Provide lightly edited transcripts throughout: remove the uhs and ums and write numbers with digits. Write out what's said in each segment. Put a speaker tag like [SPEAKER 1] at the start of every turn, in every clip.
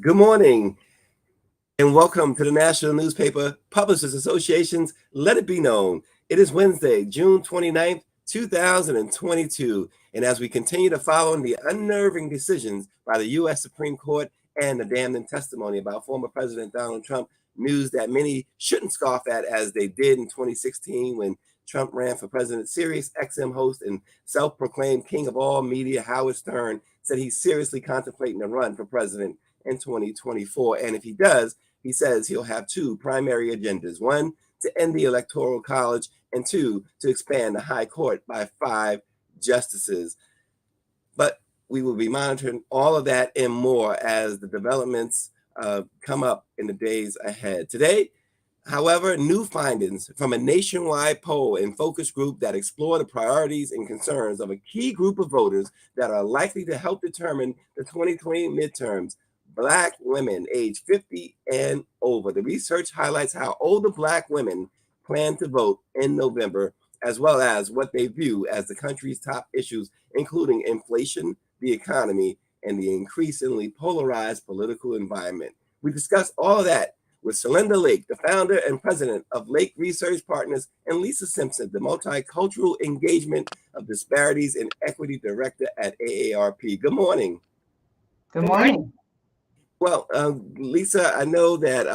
[SPEAKER 1] Good morning and welcome to the National Newspaper Publishers Association's Let It Be Known. It is Wednesday, June 29th, 2022. And as we continue to follow the unnerving decisions by the U.S. Supreme Court and the damning testimony about former President Donald Trump, news that many shouldn't scoff at as they did in 2016 when Trump ran for president, Sirius XM host and self-proclaimed king of all media, Howard Stern, said he's seriously contemplating a run for president in 2024. And if he does, he says he'll have two primary agendas: one, to end the Electoral College, and two, to expand the High Court by 5 justices. But we will be monitoring all of that and more as the developments come up in the days ahead. Today, however, new findings from a nationwide poll and focus group that explore the priorities and concerns of a key group of voters that are likely to help determine the 2020 midterms: Black women age 50 and over. The research highlights how older Black women plan to vote in November, as well as what they view as the country's top issues, including inflation, the economy, and the increasingly polarized political environment. We discuss all of that with Celinda Lake, the founder and president of Lake Research Partners, and Lisa Simpson, the Multicultural Engagement of Disparities and Equity Director at AARP. Good morning.
[SPEAKER 2] Good morning.
[SPEAKER 1] Well, Lisa, I know that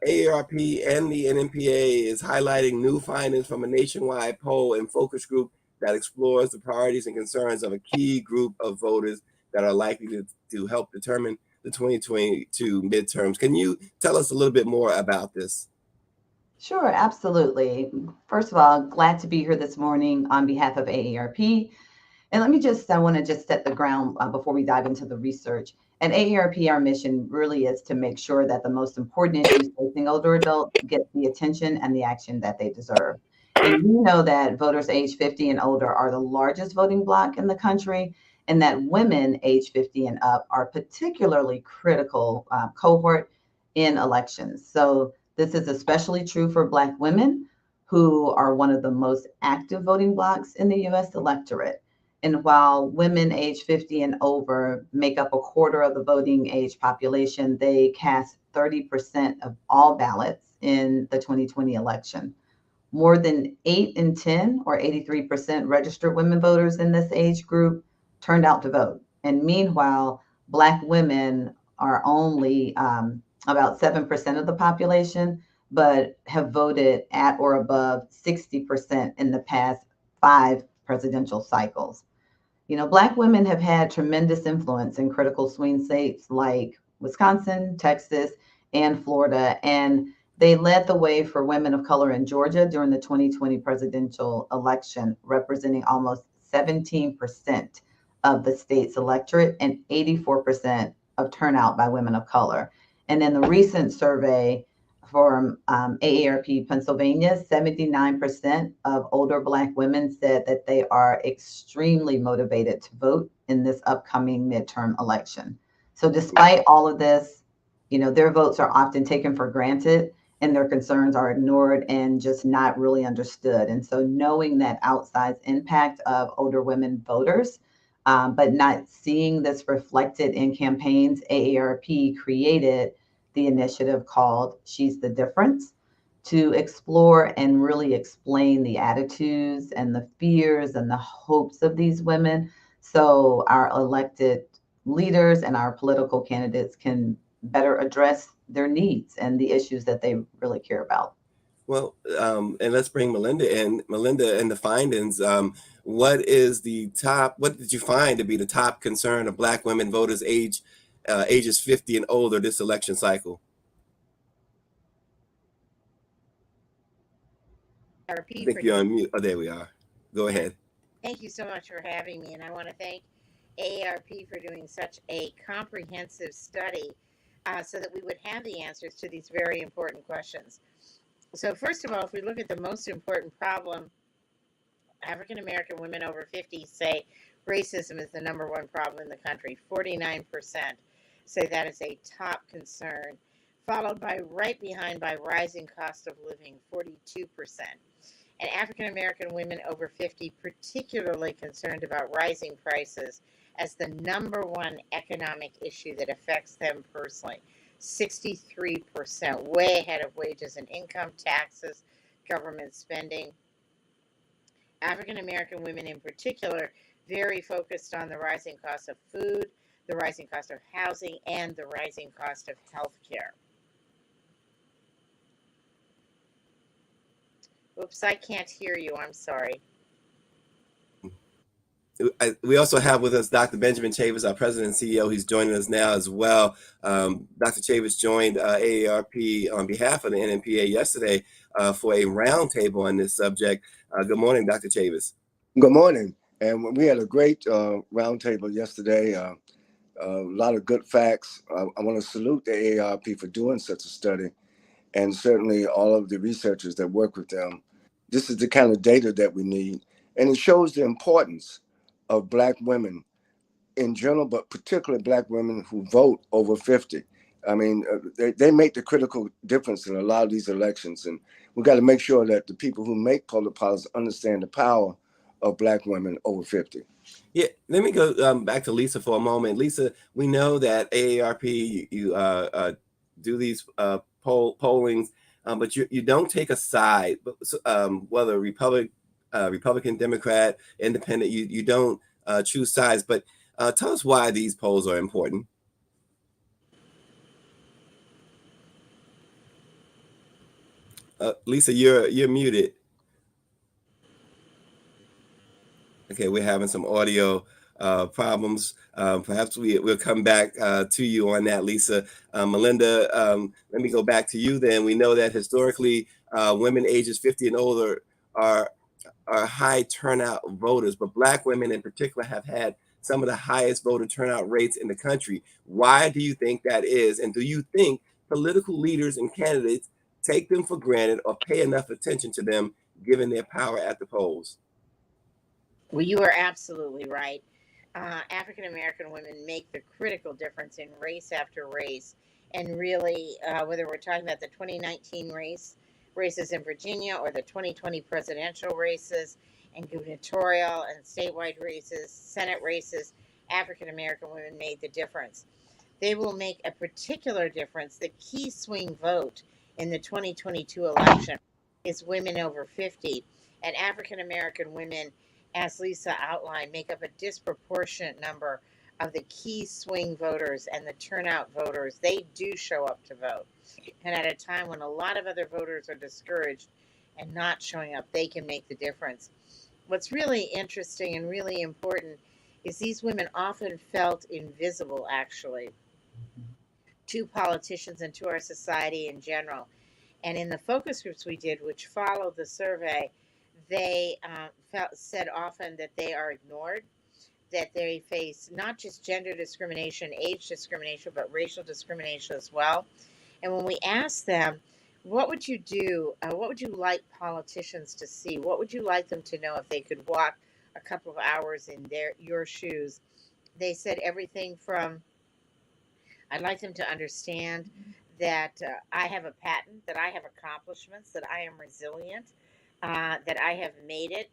[SPEAKER 1] AARP and the NMPA is highlighting new findings from a nationwide poll and focus group that explores the priorities and concerns of a key group of voters that are likely to help determine the 2022 midterms. Can you tell us a little bit more about this?
[SPEAKER 2] Sure, absolutely. First of all, glad to be here this morning on behalf of AARP. And I want to just set the ground before we dive into the research. At AARP, our mission really is to make sure that the most important issues facing older adults get the attention and the action that they deserve. And we know that voters age 50 and older are the largest voting bloc in the country, and that women age 50 and up are particularly critical cohort in elections. So this is especially true for Black women, who are one of the most active voting blocs in the U.S. electorate. And while women age 50 and over make up a quarter of the voting age population, they cast 30% of all ballots in the 2020 election. More than 8 in 10, or 83%, registered women voters in this age group turned out to vote. And meanwhile, Black women are only about 7% of the population, but have voted at or above 60% in the past 5 presidential cycles. You know, Black women have had tremendous influence in critical swing states like Wisconsin, Texas, and Florida, and they led the way for women of color in Georgia during the 2020 presidential election, representing almost 17% of the state's electorate and 84% of turnout by women of color. And in the recent survey from AARP Pennsylvania, 79% of older Black women said that they are extremely motivated to vote in this upcoming midterm election. So despite all of this, you know, their votes are often taken for granted and their concerns are ignored and just not really understood. And so knowing that outsized impact of older women voters, but not seeing this reflected in campaigns, AARP created the initiative called She's the Difference to explore and really explain the attitudes and the fears and the hopes of these women, so our elected leaders and our political candidates can better address their needs and the issues that they really care about.
[SPEAKER 1] Well, and let's bring Melinda in. Melinda, and the findings, what did you find to be the top concern of Black women voters ages 50 and older this election cycle? I think you're on mute. Oh, there we are. Go ahead.
[SPEAKER 3] Thank you so much for having me, and I want to thank AARP for doing such a comprehensive study so that we would have the answers to these very important questions. So first of all, if we look at the most important problem, African American women over 50 say racism is the number one problem in the country. 49% say that is a top concern, followed right behind by rising cost of living, 42%. And African American women over 50 particularly concerned about rising prices as the number one economic issue that affects them personally. 63%, way ahead of wages and income, taxes, government spending. African American women in particular, very focused on the rising cost of food, the rising cost of housing, and the rising cost of health care. Oops, I can't hear you. I'm sorry.
[SPEAKER 1] We also have with us Dr. Benjamin Chavis, our president and CEO. He's joining us now as well. Dr. Chavis joined AARP on behalf of the NMPA yesterday for a roundtable on this subject. Good morning, Dr. Chavis.
[SPEAKER 4] Good morning. And we had a great roundtable yesterday. A lot of good facts. I want to salute the AARP for doing such a study, and certainly all of the researchers that work with them. This is the kind of data that we need, and it shows the importance of Black women in general, but particularly Black women who vote over 50. I mean, they make the critical difference in a lot of these elections, and we got to make sure that the people who make public policy understand the power of Black women over 50.
[SPEAKER 1] Yeah, let me go back to Lisa for a moment. Lisa, we know that AARP, you do these pollings, but you don't take a side, whether Republican, Democrat, Independent, you don't choose sides. But tell us why these polls are important. Lisa, you're muted. Okay, we're having some audio problems. Perhaps we'll come back to you on that, Lisa. Melinda, let me go back to you then. We know that historically, women ages 50 and older are high turnout voters, but Black women in particular have had some of the highest voter turnout rates in the country. Why do you think that is? And do you think political leaders and candidates take them for granted or pay enough attention to them given their power at the polls?
[SPEAKER 3] Well, you are absolutely right. African American women make the critical difference in race after race. And really, whether we're talking about the 2019 races in Virginia, or the 2020 presidential races and gubernatorial and statewide races, Senate races, African American women made the difference. They will make a particular difference. The key swing vote in the 2022 election is women over 50. And African American women, as Lisa outlined, make up a disproportionate number of the key swing voters and the turnout voters. They do show up to vote. And at a time when a lot of other voters are discouraged and not showing up, they can make the difference. What's really interesting and really important is these women often felt invisible, actually, to politicians and to our society in general. And in the focus groups we did, which followed the survey, they said often that they are ignored, that they face not just gender discrimination, age discrimination, but racial discrimination as well. And when we asked them, what would you do? What would you like politicians to see? What would you like them to know if they could walk a couple of hours in your shoes? They said everything from, I'd like them to understand that I have a patent, that I have accomplishments, that I am resilient, that I have made it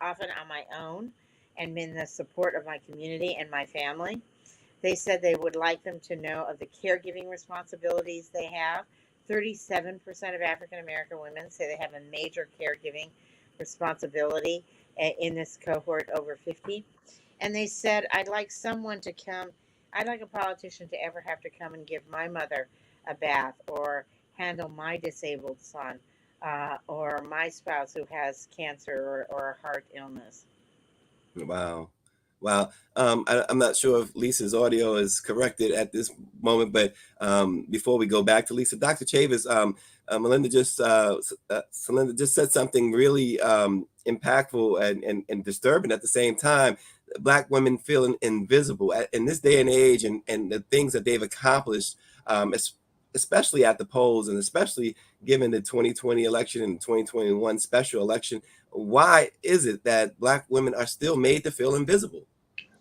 [SPEAKER 3] often on my own and in the support of my community and my family. They said they would like them to know of the caregiving responsibilities they have. 37% of African American women say they have a major caregiving responsibility in this cohort over 50. And they said, I'd like someone to come, I'd like a politician to ever have to come and give my mother a bath, or handle my disabled son, or my spouse who has cancer or a heart illness.
[SPEAKER 1] Wow. Wow. I'm not sure if Lisa's audio is corrected at this moment, but before we go back to Lisa, Dr. Chavis, Celinda just said something really impactful and disturbing at the same time. Black women feeling invisible in this day and age, and the things that they've accomplished, especially at the polls, and especially given the 2020 election and 2021 special election. Why is it that Black women are still made to feel invisible?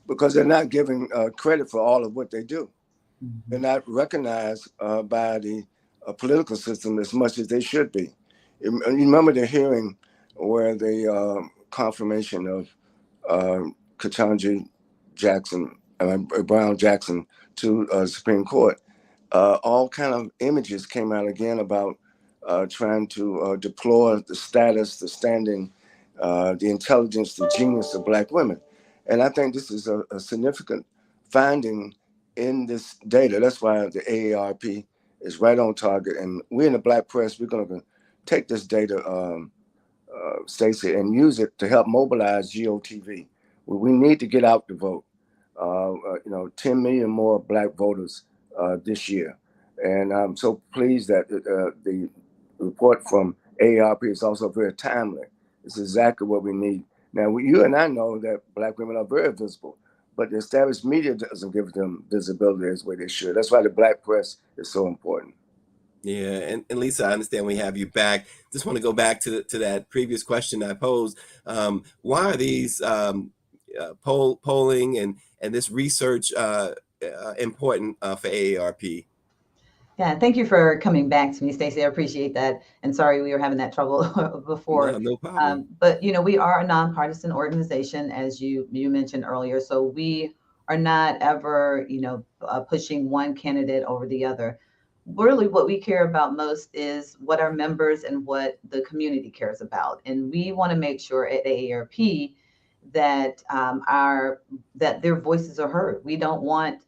[SPEAKER 4] Because they're not given credit for all of what they do. Mm-hmm. They're not recognized by the political system as much as they should be. You remember the hearing where the confirmation of Ketanji Brown Jackson to Supreme Court. all kind of images came out again about trying to deplore the status, the standing, the intelligence, the genius of Black women. And I think this is a significant finding in this data. That's why the AARP is right on target. And we in the Black press, we're going to take this data, Stacey, and use it to help mobilize GOTV. We need to get out the vote. 10 million more Black voters this year. And I'm so pleased that the report from AARP is also very timely. It's exactly what we need. Now, you and I know that Black women are very visible, but the established media doesn't give them visibility as way they should. That's why the Black press is so important.
[SPEAKER 1] Yeah, and Lisa, I understand we have you back. Just want to go back to that previous question I posed. Why are these polling and this research important for AARP?
[SPEAKER 2] Yeah, thank you for coming back to me, Stacey. I appreciate that. And sorry we were having that trouble before.
[SPEAKER 1] No problem.
[SPEAKER 2] But we are a nonpartisan organization, as you mentioned earlier. So we are not ever, pushing one candidate over the other. Really, what we care about most is what our members and what the community cares about. And we want to make sure at AARP that that their voices are heard. We don't want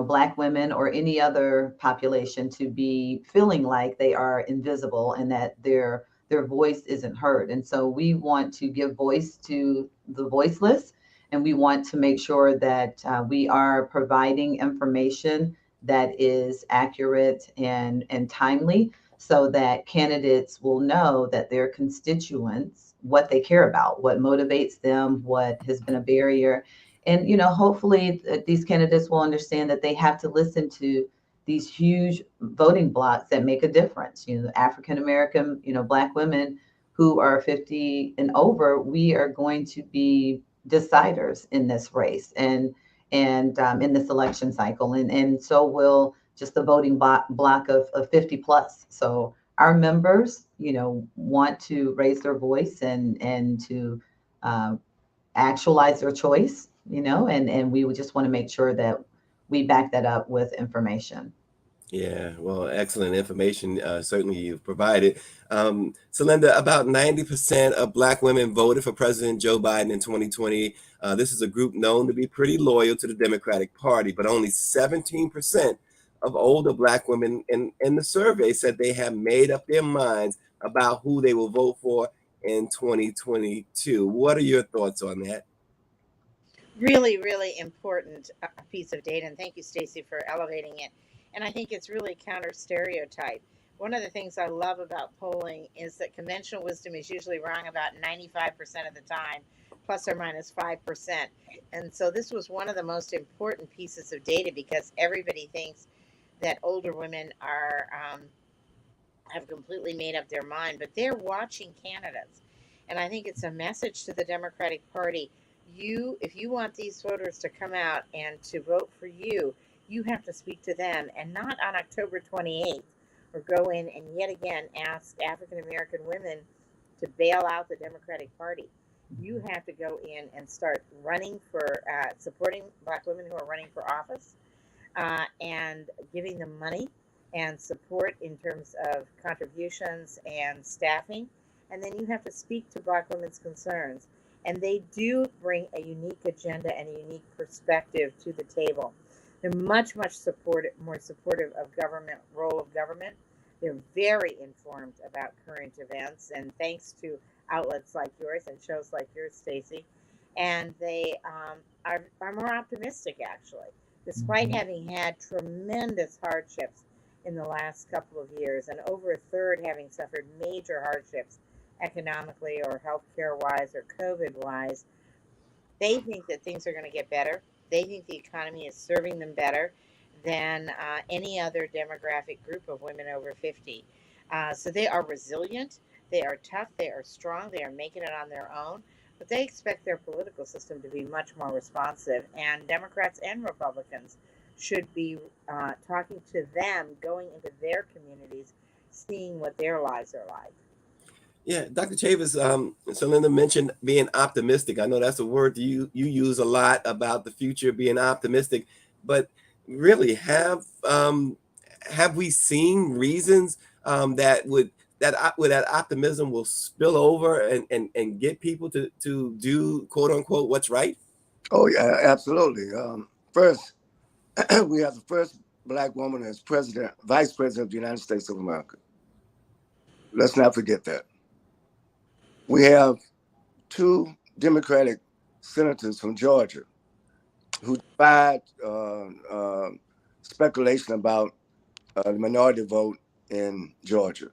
[SPEAKER 2] Black women or any other population to be feeling like they are invisible and that their voice isn't heard. And so we want to give voice to the voiceless, and we want to make sure that we are providing information that is accurate and timely, so that candidates will know that their constituents, what they care about, what motivates them, what has been a barrier. And hopefully these candidates will understand that they have to listen to these huge voting blocks that make a difference. African American, Black women who are 50 and over, we are going to be deciders in this race and in this election cycle, and so will just the voting block of 50 plus. So our members, want to raise their voice and to actualize their choice, and we would just want to make sure that we back that up with information.
[SPEAKER 1] Yeah, well, excellent information. Certainly you've provided. Celinda, about 90% of Black women voted for President Joe Biden in 2020. This is a group known to be pretty loyal to the Democratic Party, but only 17% of older Black women in the survey said they have made up their minds about who they will vote for in 2022. What are your thoughts on that?
[SPEAKER 3] Really, really important piece of data. And thank you, Stacey, for elevating it. And I think it's really counter stereotype. One of the things I love about polling is that conventional wisdom is usually wrong about 95% of the time, plus or minus 5%. And so this was one of the most important pieces of data, because everybody thinks that older women are have completely made up their mind, but they're watching candidates. And I think it's a message to the Democratic Party. If you want these voters to come out and to vote for you, you have to speak to them, and not on October 28th, or go in and yet again ask African American women to bail out the Democratic Party. You have to go in and start running for supporting Black women who are running for office, and giving them money and support in terms of contributions and staffing. And then you have to speak to Black women's concerns. And they do bring a unique agenda and a unique perspective to the table. They're much more supportive of government, role of government. They're very informed about current events, and thanks to outlets like yours and shows like yours, Stacey. And they are more optimistic, actually, despite having had tremendous hardships in the last couple of years, and over a third having suffered major hardships economically or healthcare wise or COVID wise. They think that things are going to get better. They think the economy is serving them better than any other demographic group of women over 50. So they are resilient, they are tough, they are strong, they are making it on their own, but they expect their political system to be much more responsive. And Democrats and Republicans should be talking to them, going into their communities, seeing what their lives are like.
[SPEAKER 1] Yeah, Dr. Chavis, Celinda mentioned being optimistic. I know that's a word you use a lot about the future, being optimistic. But really, have have we seen reasons that optimism will spill over and get people to do quote unquote what's right?
[SPEAKER 4] Oh yeah, absolutely. First, we have the first Black woman as vice president of the United States of America. Let's not forget that. We have two Democratic senators from Georgia who defied speculation about the minority vote in Georgia.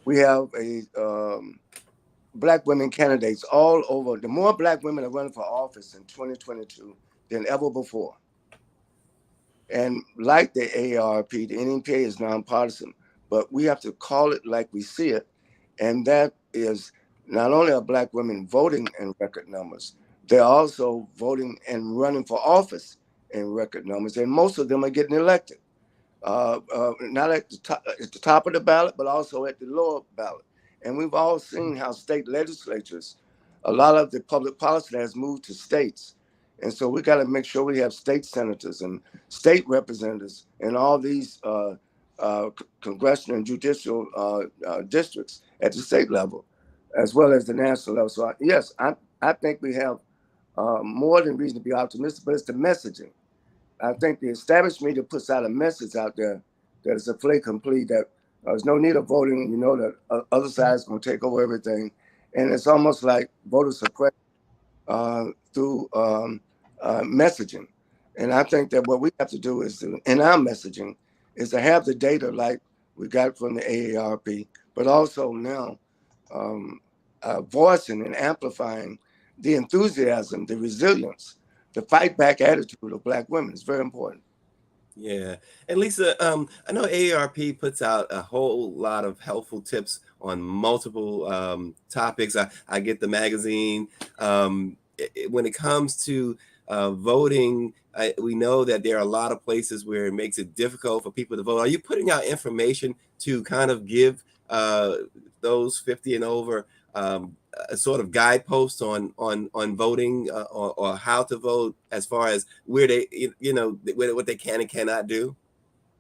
[SPEAKER 4] We have Black women candidates all over. The more Black women are running for office in 2022 than ever before. And like the AARP, the NNPA is nonpartisan, but we have to call it like we see it. And that is not only are Black women voting in record numbers, they're also voting and running for office in record numbers. And most of them are getting elected, not at the top of the ballot, but also at the lower ballot. And we've all seen how state legislatures, a lot of the public policy has moved to states. And so we got to make sure we have state senators and state representatives in all these congressional and judicial districts at the state level, as well as the national level. So yes, I think we have more than reason to be optimistic, but it's the messaging. I think the established media puts out a message out there that is a fait accompli, that there's no need of voting. You know that other side is going to take over everything. And it's almost like voter suppression through messaging. And I think that what we have to do is, in our messaging, is to have the data like we got from the AARP, but also now voicing and amplifying the enthusiasm, the resilience, the fight back attitude of Black women is very important.
[SPEAKER 1] Yeah. And Lisa, I know AARP puts out a whole lot of helpful tips on multiple topics. I get the magazine. When it comes to voting, we know that there are a lot of places where it makes it difficult for people to vote. Are you putting out information to kind of give those 50 and over a sort of guideposts on voting or how to vote, as far as where they, what they can and cannot do?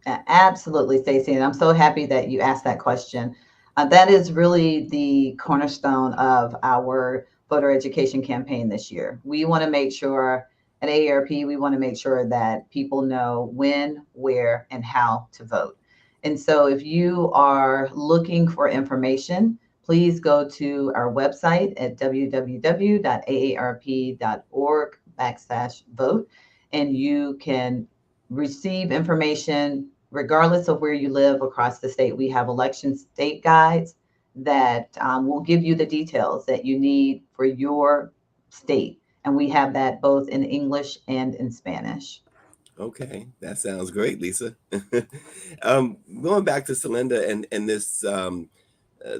[SPEAKER 2] Absolutely, Stacey. And I'm so happy that you asked that question. That is really the cornerstone of our voter education campaign this year. We want to make sure at AARP, we want to make sure that people know when, where, and how to vote. And so if you are looking for information, please go to our website at www.aarp.org/vote, and you can receive information regardless of where you live across the state. We have election state guides that will give you the details that you need for your state. And we have that both in English and in Spanish.
[SPEAKER 1] Okay, that sounds great, Lisa. Going back to Celinda and this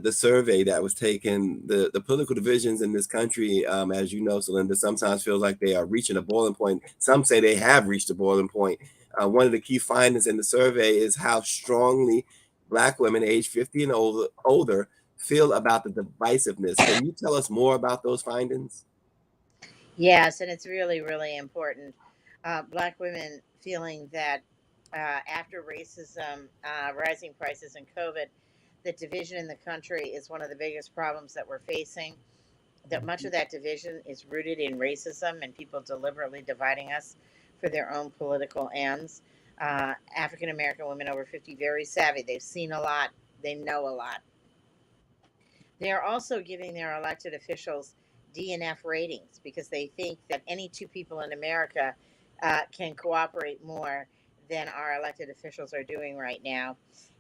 [SPEAKER 1] the survey that was taken, the political divisions in this country, as you know, Celinda, sometimes feels like they are reaching a boiling point. Some say they have reached a boiling point. One of the key findings in the survey is how strongly Black women aged 50 and older feel about the divisiveness. Can you tell us more about those findings?
[SPEAKER 3] Yes, and it's really, really important. Black women feeling that after racism, rising prices, and COVID, the division in the country is one of the biggest problems that we're facing. That much of that division is rooted in racism and people deliberately dividing us for their own political ends. African American women over 50, very savvy. They've seen a lot, they know a lot. They are also giving their elected officials DNF ratings because they think that any two people in America can cooperate more than our elected officials are doing right now.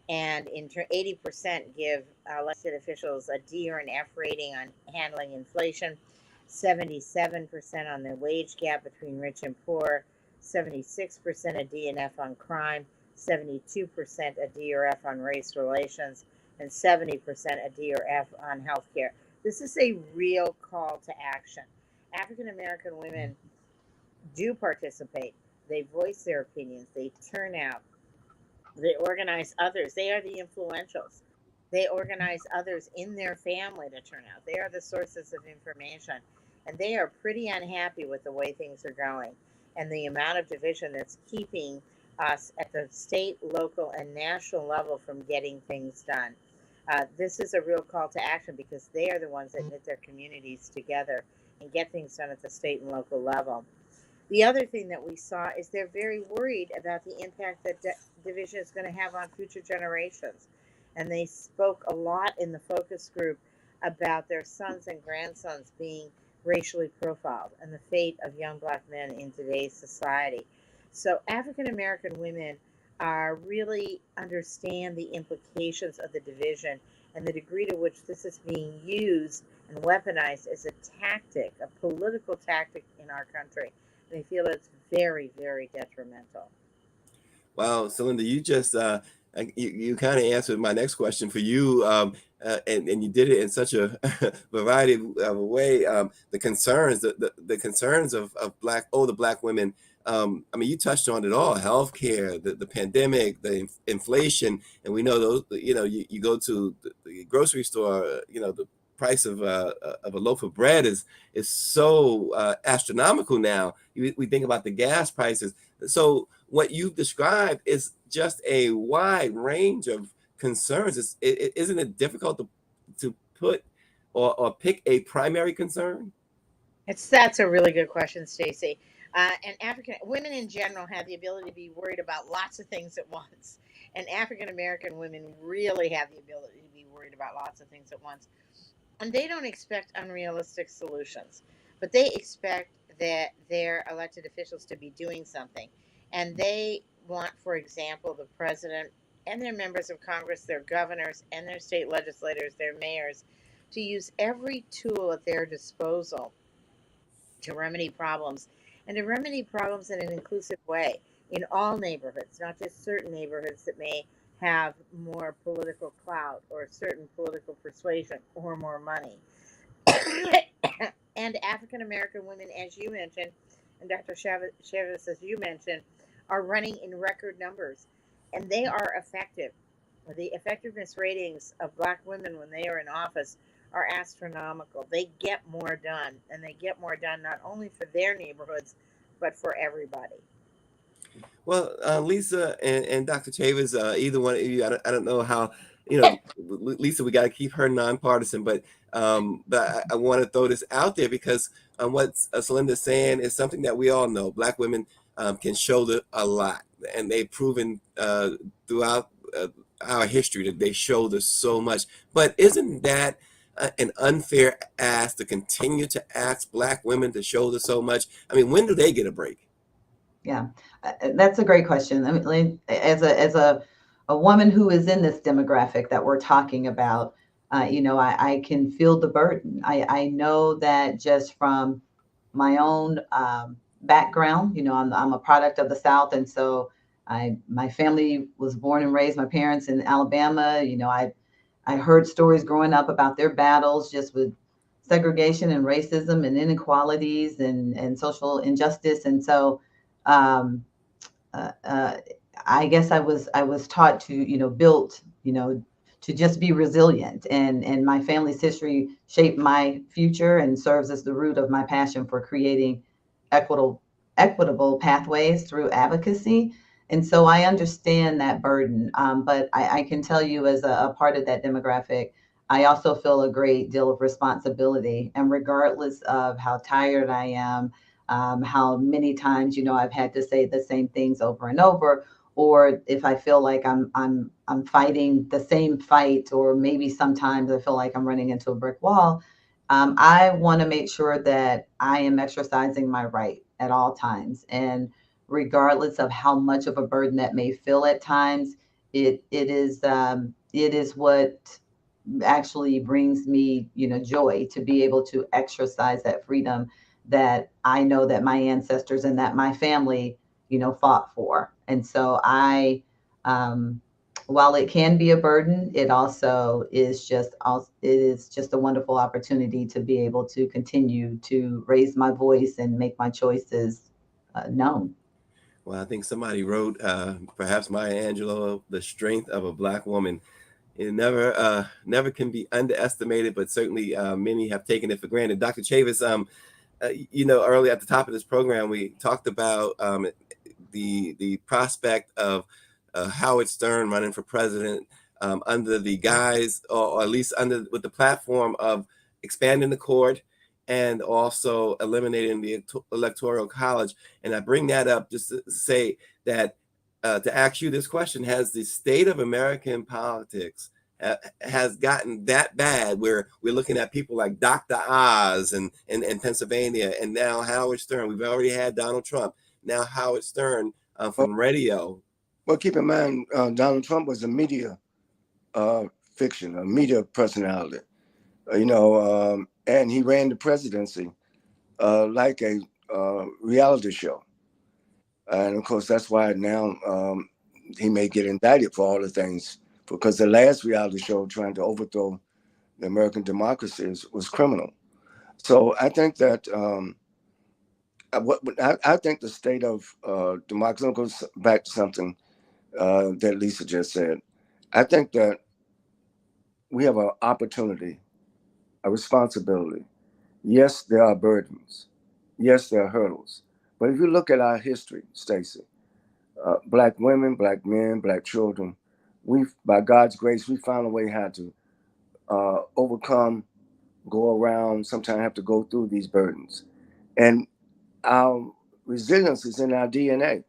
[SPEAKER 3] And 80% give elected officials a D or an F rating on handling inflation, 77% on the wage gap between rich and poor, 76% a D and F on crime, 72% a D or F on race relations, and 70% a D or F on healthcare. This is a real call to action. African American women do participate. They voice their opinions. They turn out. They organize others. They are the influentials. They organize others in their family to turn out. They are the sources of information. And they are pretty unhappy with the way things are going and the amount of division that's keeping us at the state, local, and national level from getting things done. This is a real call to action because they are the ones that knit their communities together and get things done at the state and local level. The other thing that we saw is they're very worried about the impact that division is going to have on future generations. And they spoke a lot in the focus group about their sons and grandsons being racially profiled and the fate of young Black men in today's society. So African American women are really understand the implications of the division and the degree to which this is being used and weaponized as a tactic, a political tactic in our country. They feel it's very, very detrimental.
[SPEAKER 1] Wow, Celinda, you just you kind of answered my next question for you, and you did it in such a variety of a way. The concerns, the concerns of older Black women. I mean, you touched on it all: healthcare, the pandemic, the inflation, and we know those. You know, you go to the grocery store. You know, the price of a loaf of bread is so astronomical now. We think about the gas prices. So what you've described is just a wide range of concerns. Isn't it difficult to put or pick a primary concern?
[SPEAKER 3] That's a really good question, Stacy. And African women in general have the ability to be worried about lots of things at once, and African American women really have the ability to be worried about lots of things at once. And they don't expect unrealistic solutions, but they expect that their elected officials to be doing something. And they want, for example, the president and their members of Congress, their governors and their state legislators, their mayors, to use every tool at their disposal to remedy problems and to remedy problems in an inclusive way in all neighborhoods, not just certain neighborhoods that may have more political clout or certain political persuasion or more money. And African American women, as you mentioned, and Dr. Chavez, as you mentioned, are running in record numbers, and they are effective. The effectiveness ratings of Black women when they are in office are astronomical. They get more done, and they get more done not only for their neighborhoods, but for everybody.
[SPEAKER 1] Well, Lisa and Dr. Chavez, either one of you, I don't know how, you know, Lisa, we got to keep her nonpartisan, but I want to throw this out there because what Celinda's saying is something that we all know. Black women can shoulder a lot, and they've proven throughout our history that they shoulder so much. But isn't that an unfair ask to continue to ask Black women to shoulder so much? I mean, when do they get a break?
[SPEAKER 2] Yeah, that's a great question. I mean, as a woman who is in this demographic that we're talking about, you know, I can feel the burden. I know that just from my own background, you know, I'm a product of the South, and so my family was born and raised. My parents in Alabama. You know, I heard stories growing up about their battles just with segregation and racism and inequalities and social injustice, and so. Um, uh, uh, I guess I was taught to, you know, built, you know, to just be resilient, and my family's history shaped my future and serves as the root of my passion for creating equitable equitable pathways through advocacy. And so I understand that burden, but I can tell you as a part of that demographic, I also feel a great deal of responsibility. And regardless of how tired I am, how many times, you know, I've had to say the same things over and over, or if I feel like I'm fighting the same fight, or maybe sometimes I feel like I'm running into a brick wall, I want to make sure that I am exercising my right at all times. And regardless of how much of a burden that may feel at times, it is what actually brings me, you know, joy to be able to exercise that freedom that I know that my ancestors and that my family, you know, fought for. And so um, while it can be a burden, it also it is just a wonderful opportunity to be able to continue to raise my voice and make my choices known.
[SPEAKER 1] Well, I think somebody wrote, perhaps Maya Angelou, "The strength of a Black woman." It never can be underestimated, but certainly many have taken it for granted. Dr. Chavis, you know, early at the top of this program, we talked about the prospect of Howard Stern running for president under the guise, or at least with the platform of expanding the court and also eliminating the electoral college. And I bring that up just to say that to ask you this question: has the state of American politics has gotten that bad where we're looking at people like Dr. Oz in Pennsylvania, and now Howard Stern? We've already had Donald Trump, now Howard Stern from radio.
[SPEAKER 4] Well, keep in mind, Donald Trump was a media fiction, a media personality, and he ran the presidency like a reality show. And of course, that's why now he may get indicted for all the things, because the last reality show trying to overthrow the American democracy was criminal. So I think that I think the state of democracy, I'll go back to something that Lisa just said. I think that we have an opportunity, a responsibility. Yes, there are burdens. Yes, there are hurdles. But if you look at our history, Stacey, Black women, Black men, Black children, by God's grace, we found a way how to overcome, go around, sometimes have to go through these burdens. And our resilience is in our DNA,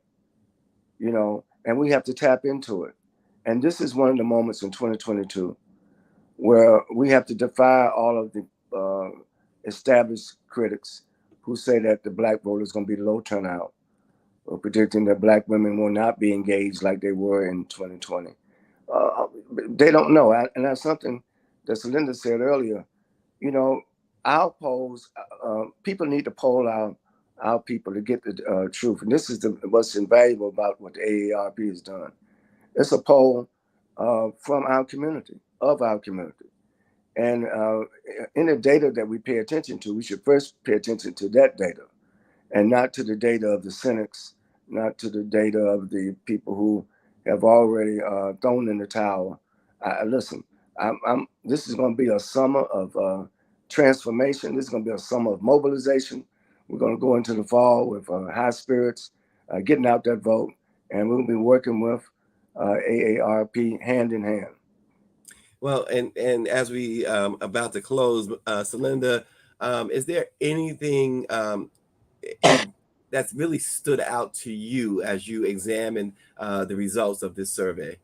[SPEAKER 4] and we have to tap into it. And this is one of the moments in 2022 where we have to defy all of the established critics who say that the Black vote is going to be low turnout, or predicting that Black women will not be engaged like they were in 2020. They don't know. And that's something that Celinda said earlier. Our polls, people need to poll our people to get the truth. And this is what's invaluable about what the AARP has done. It's a poll from our community, of our community. And in the data that we pay attention to, we should first pay attention to that data and not to the data of the cynics, not to the data of the people who have already thrown in the towel. Listen, this is going to be a summer of transformation. This is going to be a summer of mobilization. We're going to go into the fall with high spirits, getting out that vote, and we'll be working with AARP hand in hand.
[SPEAKER 1] Well, and as we about to close, Celinda, is there anything that's really stood out to you as you examine the results of this survey?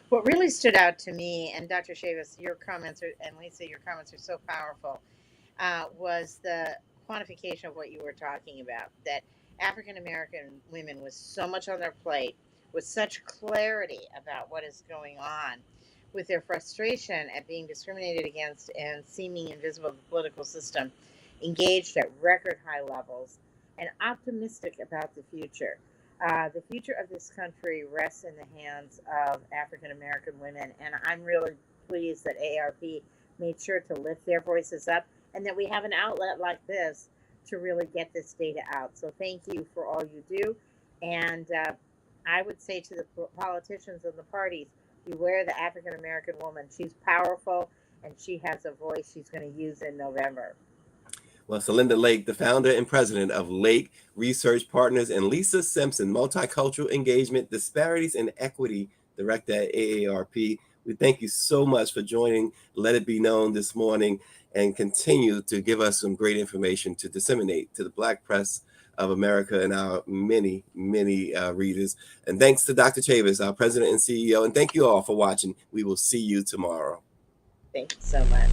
[SPEAKER 3] What really stood out to me, and Dr. Chavis, your comments and Lisa, your comments are so powerful, was the quantification of what you were talking about, that African American women with so much on their plate, with such clarity about what is going on, with their frustration at being discriminated against and seeming invisible to the political system, engaged at record high levels, and optimistic about the future. The future of this country rests in the hands of African American women, and I'm really pleased that AARP made sure to lift their voices up, and that we have an outlet like this to really get this data out. So thank you for all you do. And I would say to the politicians and the parties, beware the African American woman. She's powerful, and she has a voice she's going to use in November.
[SPEAKER 1] Well, Celinda Lake, the founder and president of Lake Research Partners, and Lisa Simpson, Multicultural Engagement, Disparities and Equity Director at AARP. We thank you so much for joining Let It Be Known this morning, and continue to give us some great information to disseminate to the Black press of America and our many, many readers. And thanks to Dr. Chavis, our president and CEO. And thank you all for watching. We will see you tomorrow.
[SPEAKER 3] Thank you so much.